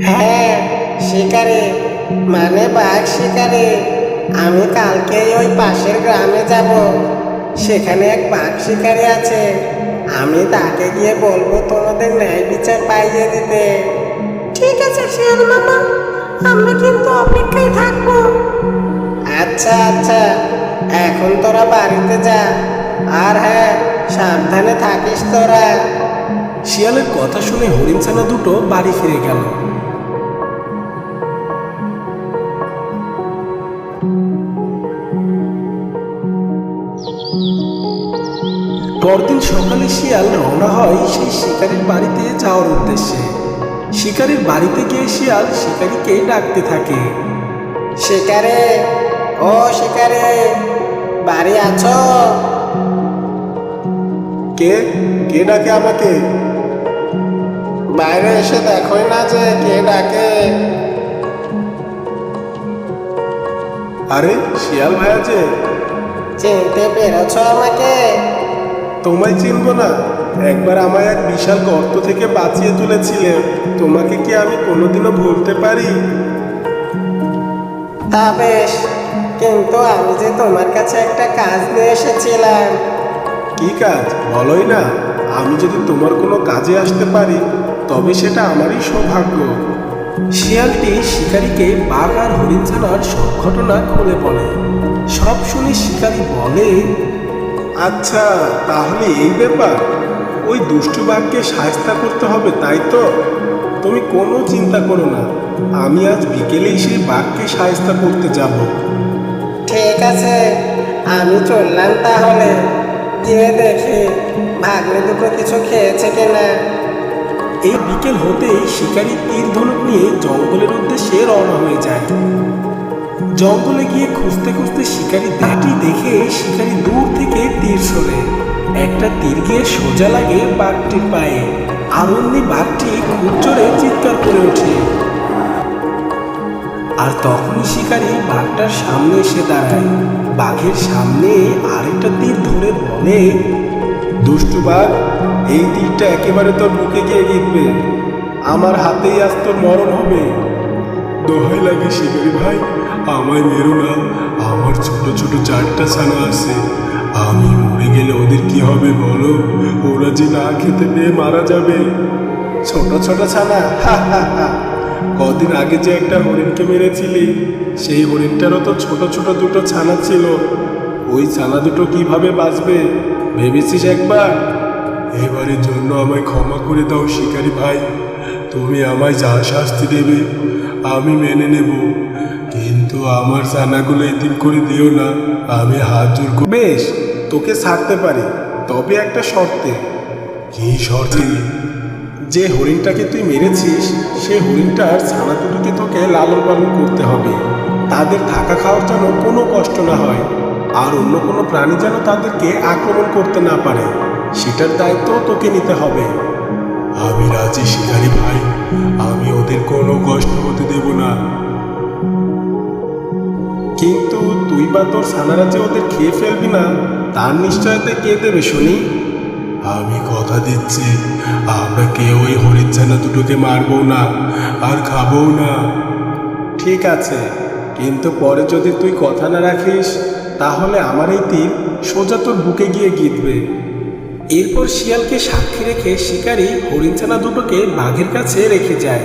হ্যাঁ, শিকারে, মানে বাঘ শিকারে। আমি কালকেই ওই পাশের গ্রামে যাব। সেখানে এক বাঘ শিকারি আছে। আমি তাকে গিয়ে বলবো তোমাদের ন্যায় বিচার পাইয়ে দিতে। ঠিক আছে শিয়াল মামা, আমরা কিন্তু অপেক্ষায় থাকবো। আচ্ছা আচ্ছা, এখন তোরা বাড়িতে যা। আর হ্যাঁ, সাবধানে থাকিস তোরা। শিয়ালের কথা শুনে হরিণছানা দুটো বাড়ি ফিরে গেল। পরদিন সকালে শিয়াল রওনা হয় সেই শিকারীর বাড়িতে যাওয়ার উদ্দেশ্যে। শিকারীর বাড়িতে গিয়ে শিয়াল শিকারীকে ডাকতে থাকে। শিকারে, ও শিকারে, বাড়ি আছো? কে কে ডাকে আমাকে? বাইরে এসে দেখোই না যে কে ডাকে। আরে শিয়াল ভাইয়া যে, চিনতে পেরেছ আমাকে? তোমায় চিনবো না? একবার আমায় এক বিশাল গর্ত থেকে বাঁচিয়ে তুলেছিলে, তোমাকে কি আমি কোনোদিনও ভুলতে পারি? তা বেশ, কিন্তু আমি যে তোমার কাছে একটা কাজ নিয়ে এসেছিলাম। কি কাজ বলোই না? আমি যদি তোমার কোনো কাজে আসতে পারি তবে সেটা আমারই সৌভাগ্য। শিয়ালটি শিকারীকে বাঘ আর হরিণছানার সব ঘটনা খুলে বলে। সব শুনে শিকারী বলে, আচ্ছা তাহলে এই ব্যাপার, ওই দুষ্টু বাঘকে শায়েস্তা করতে হবে তাই তো? তুমি কোনো চিন্তা করো না, আমি আজ বিকেলেই সেই বাঘকে শায়েস্তা করতে যাব। ঠিক আছে, আমি চললাম তাহলে। গিয়ে দেখি ভাগ্নে দুটো কিছু খেয়েছে কিনা। এই বিকেল হতেই শিকারী তীর ধনুক নিয়ে জঙ্গলের উদ্দেশ্যে রওনা হয়ে যায়। জঙ্গলে গিয়ে খুঁজতে খুঁজতে শিকারী দেখে শিকারী দূর থেকে তীর ছোড়ে। একটা তীর গিয়ে সোজা লাগে বাঘটির পায়ে, আর অমনি বাঘটি খুব জোরে চিৎকার করে ওঠে। আর তখনই শিকারী বাঘটার সামনে এসে দাঁড়ায়। বাঘের সামনে আরেকটা তীর ধরে বলে, দুষ্টু বাঘ, এই তীরটা একেবারে তোর বুকে গিয়ে গিতবে, আমার হাতেই আজ তোর মরণ হবে। দোহাই লাগে শিকারি ভাই, আমায় মেরো না, আমার ছোট ছোট চারটা ছানা আছে, আমি মরে গেলে ওদের কি হবে বলো? ওরা যে না খেতে পেয়ে মারা যাবে। ছোট ছোট ছানা, হা হা হা, কদিন আগে যে একটা হরিণকে মেরেছিলি, সেই হরিণটারও তো ছোট ছোট দুটো ছানা ছিল। ওই ছানা দুটো কিভাবে বাঁচবে ভেবেছিস একবার? এবারের জন্য আমায় ক্ষমা করে দাও শিকারি ভাই, তুমি আমায় যা শাস্তি দেবে আমি মেনে নেব, কিন্তু আমার ছানাগুলো এতিম করে দিও না, আমি হাত জোর করে। বেশ, তোকে ছাড়তে পারি, তবে একটা শর্তে। কি শর্তে? যে হরিণটাকে তুই মেরেছিস সে হরিণটার ছানা দুটোকে তোকে লালন পালন করতে হবে, তাদের থাকা খাওয়ার যেন কোনো কষ্ট না হয়, আর অন্য কোনো প্রাণী যেন তাদেরকে আক্রমণ করতে না পারে, সেটার দায়িত্ব তোকে নিতে হবে। আমি রাজি শিকারি ভাই, আমি ওদের কোনো কষ্ট হতে দেব না। কিন্তু তুই বা তোর ছানারা যে ওদের খেয়ে ফেলবি না, তার নিশ্চয়তা কে দেবে শুনি? আমি কথা দিচ্ছি, আমরা কেউ ওই হরিণ ছানা দুটোকে মারবো না আর খাবো না। ঠিক আছে, কিন্তু পরে যদি তুই কথা না রাখিস তাহলে আমার এই তীর সোজা তোর বুকে গিয়ে গিতবে। এরপর শিয়ালকে সাক্ষী রেখে শিকারী হরিণ ছানা দুটোকে বাঘের কাছে রেখে যায়।